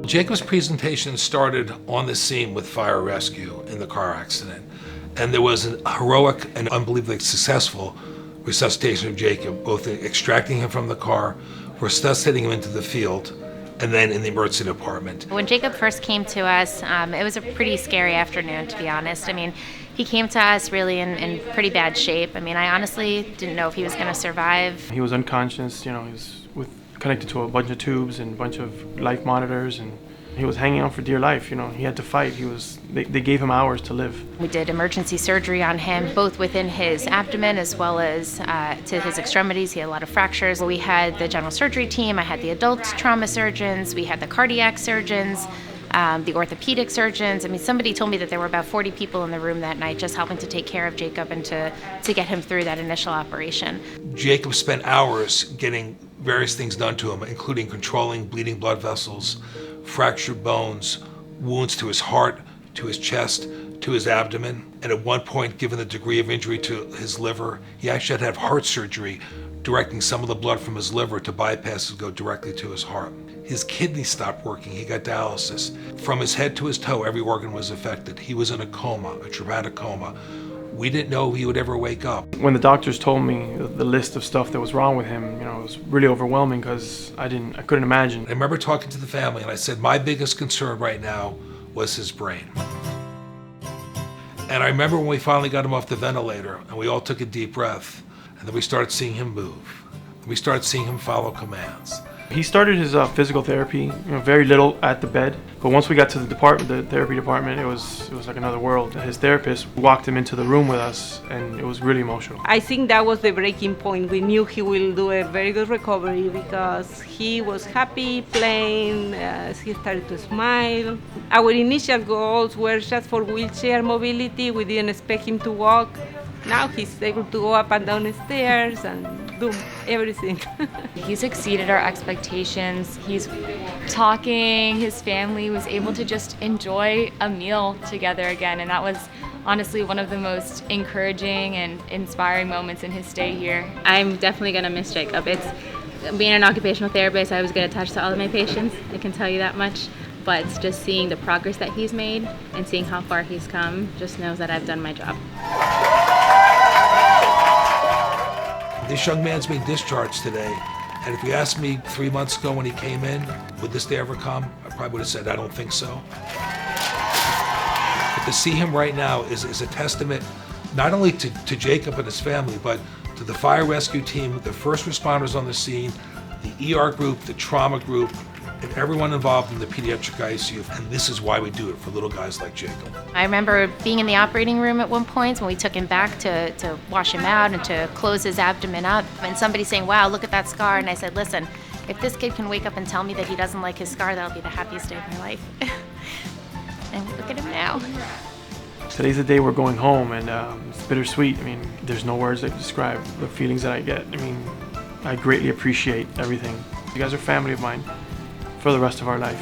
Jacob's presentation started on the scene with fire rescue in the car accident. And there was a heroic and unbelievably successful resuscitation of Jacob, both in extracting him from the car, resuscitating him into the field, and then in the emergency department. When Jacob first came to us, it was a pretty scary afternoon, to be honest. I mean, he came to us really in pretty bad shape. I mean, I honestly didn't know if he was going to survive. He was unconscious, he was connected to a bunch of tubes and a bunch of life monitors, and he was hanging on for dear life. He had to fight. They gave him hours to live. We did emergency surgery on him, both within his abdomen as well as to his extremities. He had a lot of fractures. We had the general surgery team. I had the adult trauma surgeons. We had the cardiac surgeons, the orthopedic surgeons. I mean, somebody told me that there were about 40 people in the room that night just helping to take care of Jacob and to get him through that initial operation. Jacob spent hours getting various things done to him, including controlling bleeding blood vessels, fractured bones, wounds to his heart, to his chest, to his abdomen. And at one point, given the degree of injury to his liver, he actually had to have heart surgery, directing some of the blood from his liver to bypass and go directly to his heart. His kidneys stopped working. He got dialysis. From his head to his toe, every organ was affected. He was in a coma, a traumatic coma. We didn't know he would ever wake up. When the doctors told me the list of stuff that was wrong with him, it was really overwhelming because I couldn't imagine. I remember talking to the family and I said, my biggest concern right now was his brain. And I remember when we finally got him off the ventilator and we all took a deep breath, and then we started seeing him move. We started seeing him follow commands. He started his physical therapy, very little at the bed. But once we got to the therapy department, it was like another world. His therapist walked him into the room with us, and it was really emotional. I think that was the breaking point. We knew he will do a very good recovery because he was happy, playing, he started to smile. Our initial goals were just for wheelchair mobility. We didn't expect him to walk. Now he's able to go up and down the stairs and do everything. He's exceeded our expectations. He's talking, his family was able to just enjoy a meal together again, and that was honestly one of the most encouraging and inspiring moments in his stay here. I'm definitely going to miss Jacob. Being an occupational therapist, I was get attached to all of my patients, I can tell you that much. But it's just seeing the progress that he's made and seeing how far he's come just knows that I've done my job. This young man's being discharged today, and if you asked me 3 months ago when he came in, would this day ever come? I probably would have said, I don't think so. But to see him right now is a testament not only to Jacob and his family, but to the fire rescue team, the first responders on the scene, the ER group, the trauma group, and everyone involved in the pediatric ICU, and this is why we do it, for little guys like Jacob. I remember being in the operating room at one point when we took him back to wash him out and to close his abdomen up, and somebody saying, wow, look at that scar. And I said, listen, if this kid can wake up and tell me that he doesn't like his scar, that'll be the happiest day of my life. And look at him now. Today's the day we're going home, and it's bittersweet. There's no words that can describe the feelings that I get. I greatly appreciate everything. You guys are family of mine for the rest of our life.